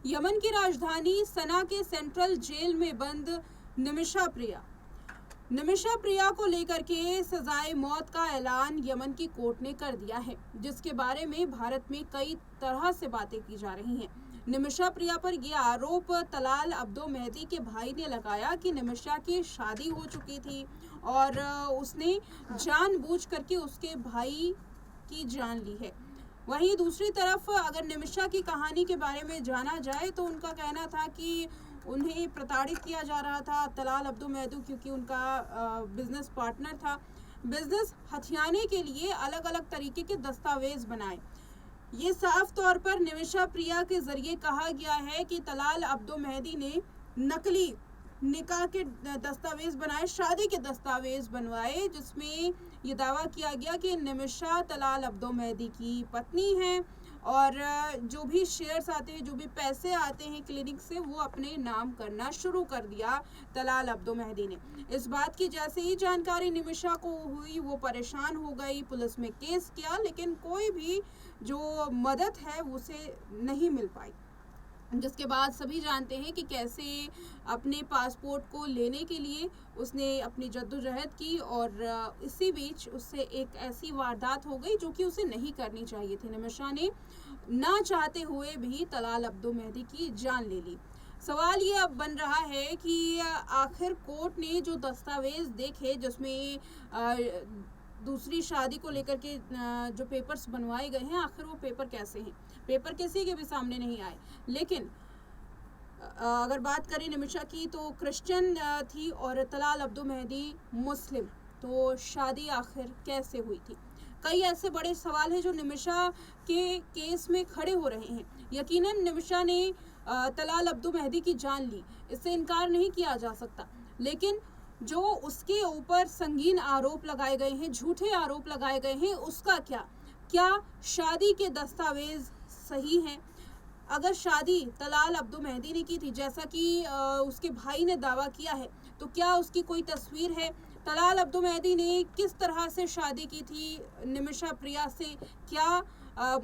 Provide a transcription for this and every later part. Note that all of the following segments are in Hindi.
यमन की राजधानी सना के सेंट्रल जेल में बंद निमिषा प्रिया। निमिषा प्रिया को लेकर के सजाए मौत का ऐलान यमन की कोर्ट ने कर दिया है, जिसके बारे में भारत में कई तरह से बातें की जा रही हैं। निमिषा प्रिया पर यह आरोप तलाल अब्दो मेहदी के भाई ने लगाया कि निमिषा की शादी हो चुकी थी और उसने जानबूझ करके उसके भाई की जान ली है। वहीं दूसरी तरफ अगर निमिषा की कहानी के बारे में जाना जाए तो उनका कहना था कि उन्हें प्रताड़ित किया जा रहा था तलाल अब्दो मेहदी, क्योंकि उनका बिजनेस पार्टनर था। बिजनेस हथियाने के लिए अलग अलग तरीके के दस्तावेज बनाए। ये साफ तौर पर निमिषा प्रिया के जरिए कहा गया है कि तलाल अब्दो मेहदी ने नकली निकाह के दस्तावेज बनाए, शादी के दस्तावेज बनवाए, जिसमें ये दावा किया गया कि निमिषा तलाल अब्दो मेहदी की पत्नी है और जो भी शेयर्स आते हैं, जो भी पैसे आते हैं क्लिनिक से, वो अपने नाम करना शुरू कर दिया तलाल अब्दो मेहदी ने। इस बात की जैसे ही जानकारी निमिषा को हुई, वो परेशान हो गई, पुलिस में केस किया, लेकिन कोई भी जो मदद है उसे नहीं मिल पाई। जिसके बाद सभी जानते हैं कि कैसे अपने पासपोर्ट को लेने के लिए उसने अपनी जद्दोजहद की और इसी बीच उससे एक ऐसी वारदात हो गई जो कि उसे नहीं करनी चाहिए थी। निमिषा ने ना चाहते हुए भी तलाल अब्दो मेहदी की जान ले ली। सवाल ये अब बन रहा है कि आखिर कोर्ट ने जो दस्तावेज देखे, जिसमें दूसरी शादी को लेकर के जो पेपर्स बनवाए गए हैं, आखिर वो पेपर कैसे हैं? पेपर किसी के भी सामने नहीं आए। लेकिन अगर बात करें निमिषा की, तो क्रिश्चियन थी और तलाल अब्दो मेहदी मुस्लिम, तो शादी आखिर कैसे हुई थी? कई ऐसे बड़े सवाल हैं जो निमिषा के केस में खड़े हो रहे हैं। यकीनन निमिषा ने तलाल अब्दो मेहदी की जान ली, इससे इनकार नहीं किया जा सकता, लेकिन जो उसके ऊपर संगीन आरोप लगाए गए हैं, झूठे आरोप लगाए गए हैं, उसका क्या शादी के दस्तावेज सही हैं? अगर शादी तलाल अब्दो मेहदी ने की थी, जैसा कि उसके भाई ने दावा किया है, तो क्या उसकी कोई तस्वीर है? तलाल अब्दो मेहदी ने किस तरह से शादी की थी निमिषा प्रिया से? क्या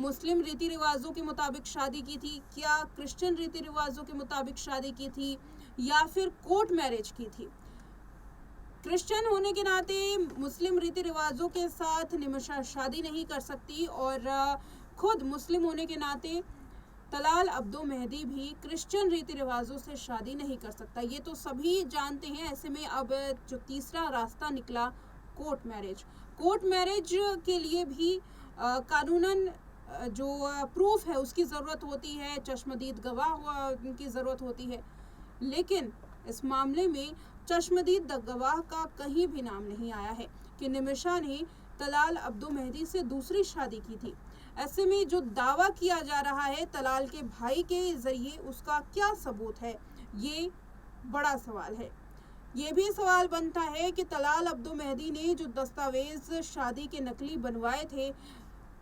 मुस्लिम रीति रिवाजों के मुताबिक शादी की थी? क्या क्रिश्चियन रीति रिवाजों के मुताबिक शादी की थी, या फिर कोर्ट मैरिज की थी? क्रिश्चियन होने के नाते मुस्लिम रीति रिवाजों के साथ निमिषा शादी नहीं कर सकती और खुद मुस्लिम होने के नाते तलाल अब्दो मेहदी भी क्रिश्चियन रीति रिवाजों से शादी नहीं कर सकता। ये तो सभी जानते हैं। ऐसे में अब जो तीसरा रास्ता निकला, कोर्ट मैरिज। कोर्ट मैरिज के लिए भी कानूनन जो प्रूफ है उसकी ज़रूरत होती है, चश्मदीद गवाह की ज़रूरत होती है, लेकिन इस मामले में चश्मदीद गवाह का कहीं भी नाम नहीं आया है कि निमिषा ने तलाल अब्दो मेहदी से दूसरी शादी की थी। ऐसे में जो दावा किया जा रहा है तलाल के भाई के जरिए, उसका क्या सबूत है? ये बड़ा सवाल है। ये भी सवाल बनता है कि तलाल अब्दो मेहदी ने जो दस्तावेज शादी के नकली बनवाए थे,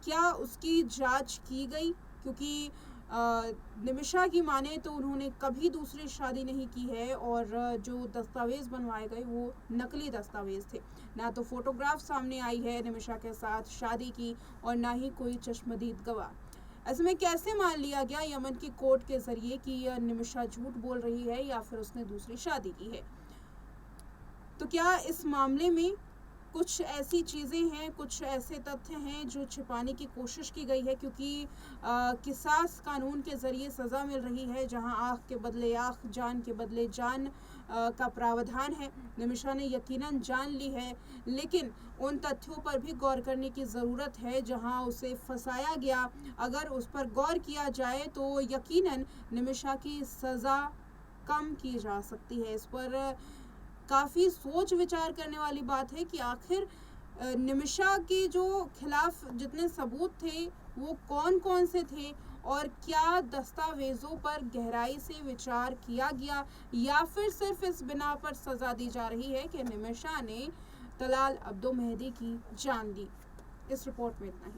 क्या उसकी जांच की गई? क्योंकि निमिषा की माने तो उन्होंने कभी दूसरी शादी नहीं की है और जो दस्तावेज बनवाए गए वो नकली दस्तावेज थे। ना तो फोटोग्राफ सामने आई है निमिषा के साथ शादी की और ना ही कोई चश्मदीद गवाह। ऐसे में कैसे मान लिया गया यमन की कोर्ट के जरिए कि निमिषा झूठ बोल रही है या फिर उसने दूसरी शादी की है? तो क्या इस मामले में कुछ ऐसी चीज़ें हैं, कुछ ऐसे तथ्य हैं जो छिपाने की कोशिश की गई है? क्योंकि किसास कानून के ज़रिए सज़ा मिल रही है, जहां आँख के बदले आँख, जान के बदले जान का प्रावधान है। निमिषा ने यकीनन जान ली है, लेकिन उन तथ्यों पर भी गौर करने की ज़रूरत है जहां उसे फंसाया गया। अगर उस पर गौर किया जाए तो यकीनन निमिषा की सज़ा कम की जा सकती है। इस पर काफ़ी सोच विचार करने वाली बात है कि आखिर निमिषा के जो खिलाफ जितने सबूत थे वो कौन कौन से थे और क्या दस्तावेज़ों पर गहराई से विचार किया गया, या फिर सिर्फ इस बिना पर सज़ा दी जा रही है कि निमिषा ने तलाल अब्दो मेहदी की जान ली। इस रिपोर्ट में इतना ही।